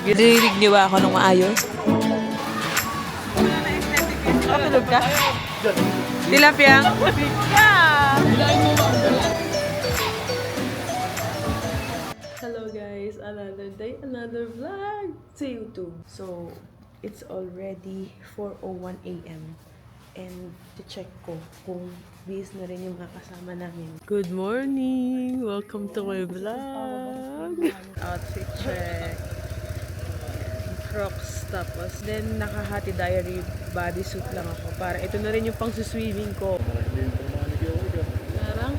Narinig niyo ba ako ng maayos? Tulog ka? Tilapia? Yeah! Hello guys, another day, another vlog sa YouTube. So, it's already 4:01 a.m. And to check ko kung busy na rin yung mga kasama namin. Good morning! Welcome to my vlog! Outfit check. Crocs. Tapos, then nakahati diary bodysuit lang ako. Para ito na rin yung pang swimming ko. Parang?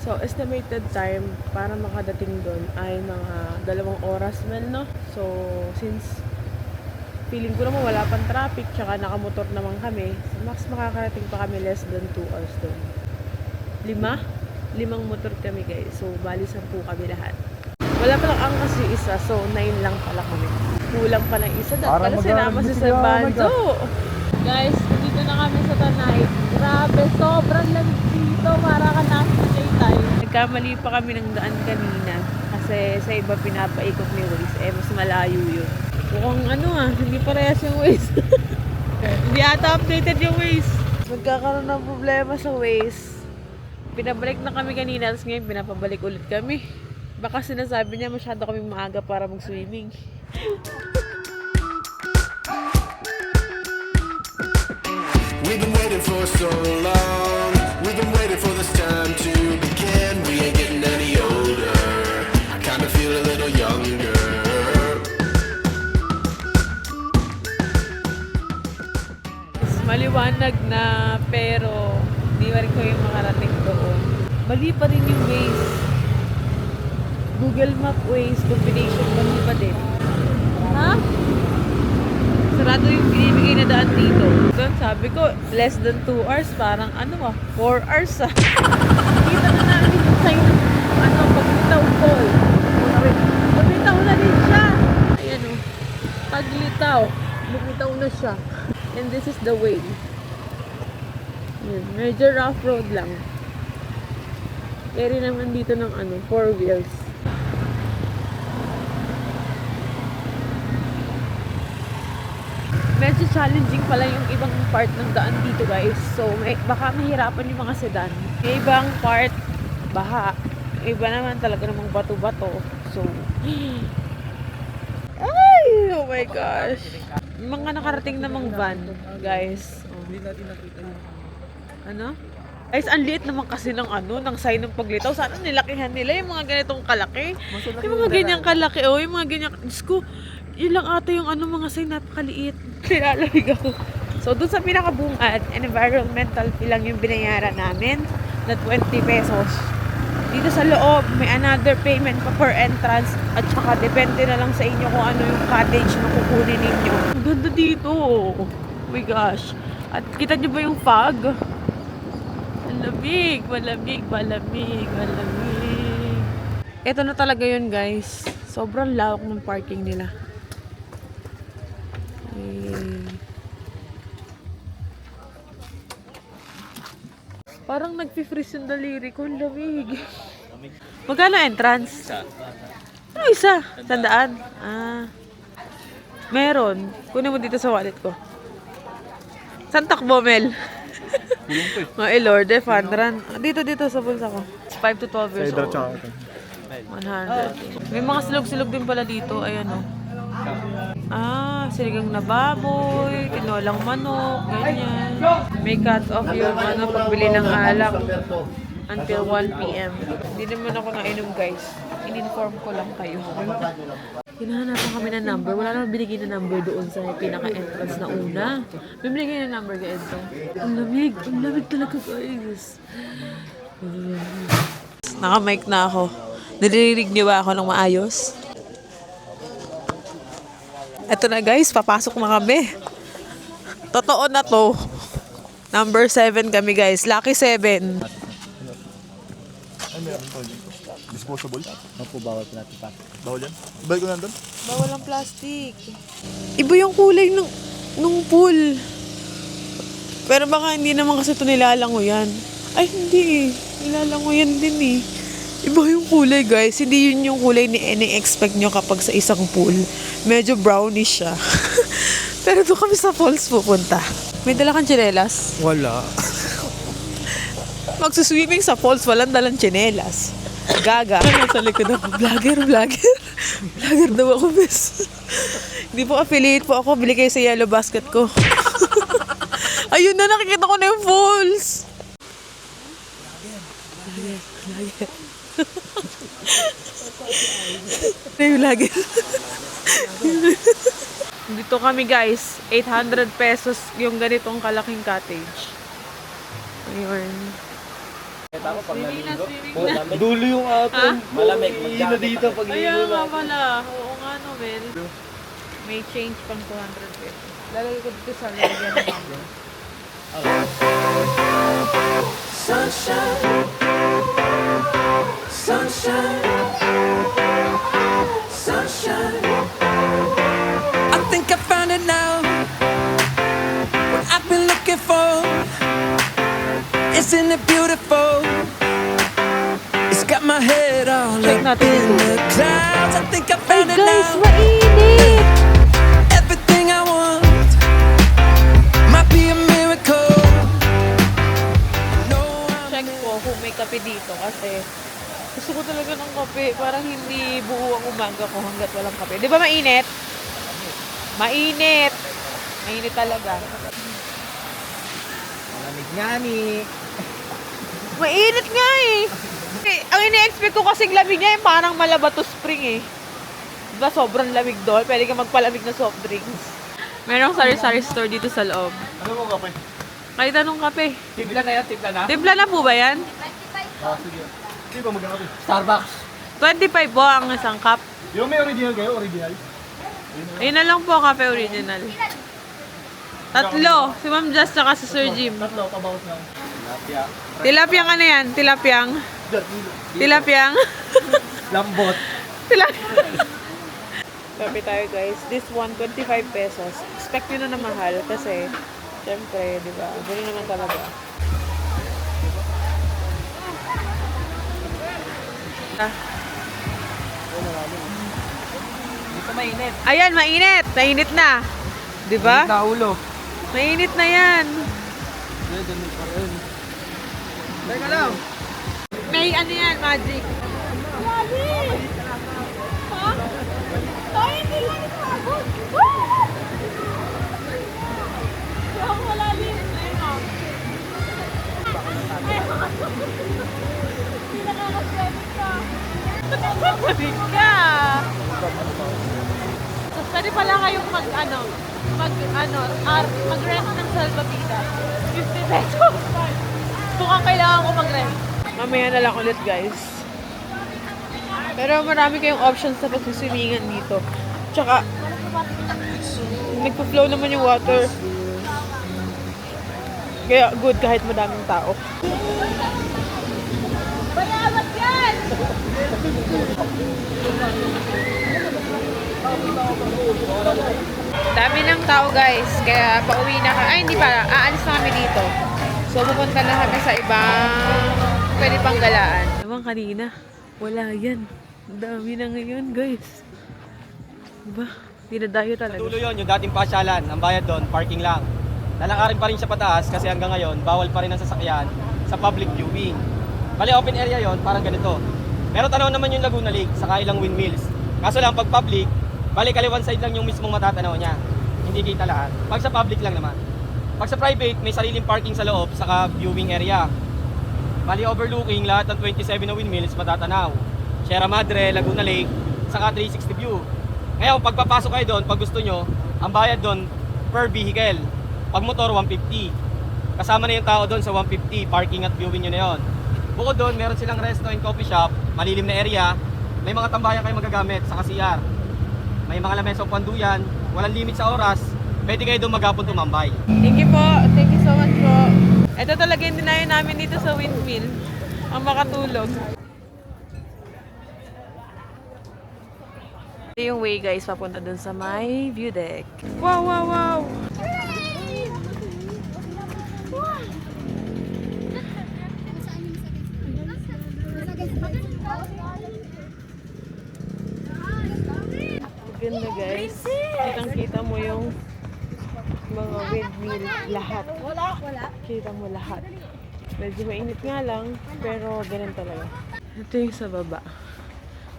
So, estimated time para makadating doon ay mga 2 oras man, no? So, since feeling ko naman wala pang traffic, tsaka nakamotor naman kami, so max makakarating pa kami less than 2 hours doon. 5 motor kami guys. So, bali 10 kami lahat. Wala pa lang ang kasi isa, so 9 lang pala kami. Kulang pa lang isa. Dapat pala sinama si Sir Bando. Guys, dito na kami sa Tanay. Grabe, sobrang lamig dito. Para ka nasa Taytay. Nagkamali pa kami ng daan kanina. Kasi sa iba pinapaikot ni Waze. Eh, mas malayo yun. Mukhang hindi parehas yung Waze. Hindi ata updated yung Waze. Magkakaroon ng problema sa Waze. Pinabalik na kami kanina, tapos ngayon pinapabalik ulit kami. Baka sinasabi niya masyado kaming maaga para mag-swimming. We've been waiting for so long. We've been waiting for this time to begin. We ain't getting any older. I kinda feel a little younger. Maliwanag na, pero di pa rin ko yung makarating doon. Mali pa rin yung Waze. Google Map Waze combination, mali pa din. Ha? Sarado yung binibigay na daan dito. Doon sabi ko, less than 2 hours, parang 4 hours Kita na namin yung sign ng paglitaw ko. Paglitaw na din siya. Ayan paglitaw. Lumitaw na siya. And this is the way. Ayan, medyo rough road lang. Kaya naman dito ng 4 wheels. Medyo challenging pala yung ibang part ng daan dito guys. So, baka mahirapan yung mga sedan. Yung ibang part, baha. Yung iba naman talaga namang bato-bato. So, ay! Oh my gosh. Mga nakarating namang van, guys. Ano? Guys, ang liit naman kasi ng ng sign ng paglitaw. Sana nilakihan nila yung mga ganitong kalaki. Yung mga ganyang kalaki. Yung mga ganyang, Diyos ko, yun lang ata yung mga sign napakaliit. Nilalamig ako. So, dun sa pinakabungad, environmental fee lang yung binayaran namin na 20 pesos. Dito sa loob, may another payment pa per entrance at saka depende na lang sa inyo kung ano yung cottage na kukunin ninyo. Ang ganda dito. Oh my gosh. At kita nyo ba yung fog? Malamig, malamig, malamig, malamig. Ito na talaga yun guys. Sobrang lawak ng parking nila. Parang nagpi-freeze yung daliri ko. Ang lamig. Magkano entrance? Isa. 100? Meron. Kunin mo dito sa wallet ko. Saan takbo, Mel? Mga Lord, 500. Dito sa bulsa ko. 5 to 12 years old. 100. May mga silog-silog din pala dito. Ayan siligang na baboy, tinolang manok, ganyan. May cut off yung pagbili ng alak until 1 p.m. Hindi naman ako nainom guys. In-inform ko lang kayo. Hinahanapan kami ng number. Wala naman binigay na number doon sa pinaka-entrance na una. May binigay na number guys. Ang lamig talaga guys. Naka-mic na ako. Narinig niyo ba ako ng maayos? Eto na guys, papasok na kami. Totoo na to. Number 7 kami guys. Lucky 7. Disposable? Opo, bawal po natin pa. Bawal yan? Bawal ko nandun? Bawal ang plastic. Iba yung kulay nung pool. Pero baka hindi naman kasi ito nilalangoyan. Ay, hindi eh. Nilalangoyan din eh. Iba yung kulay, guys. Hindi yun yung kulay ni expect nyo kapag sa isang pool. Medyo brownish siya. Pero doon kami sa falls pupunta. May dala kang tsinelas? Wala. Magsuswimming sa falls, walang dalang tsinelas. Gaga. Ano sa likod ako? Vlogger. Vlogger daw ako, bes. Hindi po affiliate po ako. Bili kayo sa yellow basket ko. Ayun na, nakikita ko na yung falls. Vlogger. Vlogger. Dito kami, guys. 800 pesos yung ganitong kalaking cottage. Ayun. Swimming na. Dulo yung atin. Malamig. Ino dito pag Kaya nga pala. Oo nga no, Mel. May change pang 200 pesos. Lalagay ko dito sa lagyan ng mama. Sunshine, sunshine, sunshine. I think I found it now. What I've been looking for. Isn't it beautiful? It's got my head all Check up natin in yung the tubig. clouds. I think I found it now. mainit! Everything I want might be a miracle. No, Check ko kung may kape dito kasi gusto ko talaga ng kape. Parang hindi buo ang umaga ko hanggat walang kape. Di ba mainit? Mainit! Mainit talaga. Malamig nga ni. Mainit nga eh. Ang ine-expect ko kasing lamig niya yung parang Malabato Spring eh. Diba sobrang lamig doon? Pwede ka magpalamig na soft drinks. Merong sari-sari store dito sa loob. Ano mo kape? Kahit anong kape. Timpla na yan, timpla na. Timpla na po ba yan? Sige. Hindi ba magkakape? Starbucks. 25 po ang isang cup. Yung may original kayo, original? Ayun na lang po, kape original. Tatlo. Si Ma'am Jess tsaka si Sir Jim. Tatlo, pabawas na. Tilapyang ano yan? Tilapyang? Tilapyang? Lambot. Kape tayo guys. This one, 25 pesos. Expect nyo na mahal kasi syempre, di ba? Gano'n naman talaga. Dito mainit. Ayan, mainit. Mainit na. Di ba? Naulo. Mainit na yan. Teka lang. May ano yan, magic. Magic! Ha? Ay, hindi lang ipagod. Yung malalim. Ayun o. Hindi nakakaswerte ka. Malig ka. So, pwede pala kayong mag-rent ng salvavidas. 50 pesos. Mukhang kailangan ko mag-rent. Mamaya na lang ulit, guys. Pero marami kayong options sa pagsuswimingan dito. Tsaka, nagpa-flow naman yung water. Kaya good kahit madaming tao. Bayawat yan! Dami ng tao, guys. Kaya pauwi na kami. Ay, hindi pa. Aalis na kami dito. So, pupunta na kami sa ibang pwede pang galaan. Naman kanina, wala yan. Ang dami na ngayon, guys. Diba? Dinadayo talaga. Tulo yun, yung dating pasyalan. Ang bayad doon, parking lang. Lalakarin pa rin siya pataas kasi hanggang ngayon, bawal pa rin ang sasakyan sa public viewing. Bali, open area yon, parang ganito. Meron tanaw naman yung Laguna Lake, saka ilang windmills. Kaso lang, pag public, bali kaliwan side lang yung mismong matatanaw niya. Hindi kita lahat. Pag sa public lang naman. Pag sa private, may sariling parking sa loob, saka viewing area. Bali, overlooking lahat ng 27 na windmills matatanaw. Sierra Madre, Laguna Lake, saka 360 view. Ngayon, pag papasok kayo doon, pag gusto nyo, ang bayad doon per vehicle. Pag motor, 150. Kasama na yung tao doon sa 150, parking at viewing nyo na yun. Bukod doon, meron silang resto and coffee shop, malilim na area. May mga tambayan kayo magagamit sa CR. May mga lamesa panduyan, walang limit sa oras. Pwede kayo doon maghapon tumambay. Thank you po. Thank you so much po. Ito talaga yung dinayo namin dito sa windmill. Ang makatulog. Ito yung way, guys, papunta dun sa my view deck. Wow, wow, wow! mo yung mga windmill, lahat. Wala. Kita mo lahat. Medyo mainit nga lang, pero ganun talaga. Ito yung sa baba.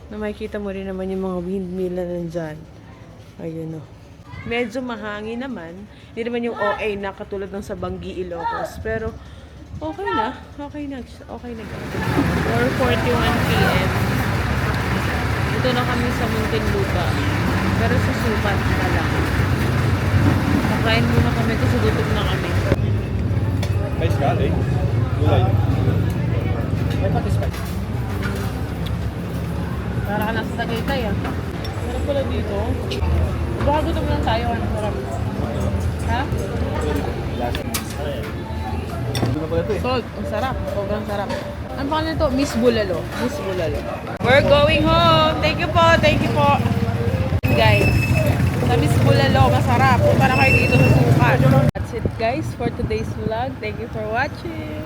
Na makikita mo rin naman yung mga windmill na nandyan. Ayun o. Medyo mahangin naman. Hindi naman yung OA na katulad ng sa Banggi, Ilocos. Pero okay na. Okay na. Okay na. 4:41 p.m. Ito na kami sa Muntinlupa. Pero sa Sukat na lang. Kakain muna kami kasi gutom na kami. May skal eh. Gulay. May patis pa. Para ka nasa Tagaytay ah. Sarap pala dito. Baka gutom lang tayo. Ano sarap? Ha? Hindi na pala ito eh. Salt. Ang sarap. Sobrang sarap. Ano pa nito? Miss Bulalo. Miss Bulalo. We're going home. Thank you po. Thank you po. Guys. Sa Miss Bulalo. Masarap. Punta na kayo dito sa Sukat. That's it guys for today's vlog. Thank you for watching.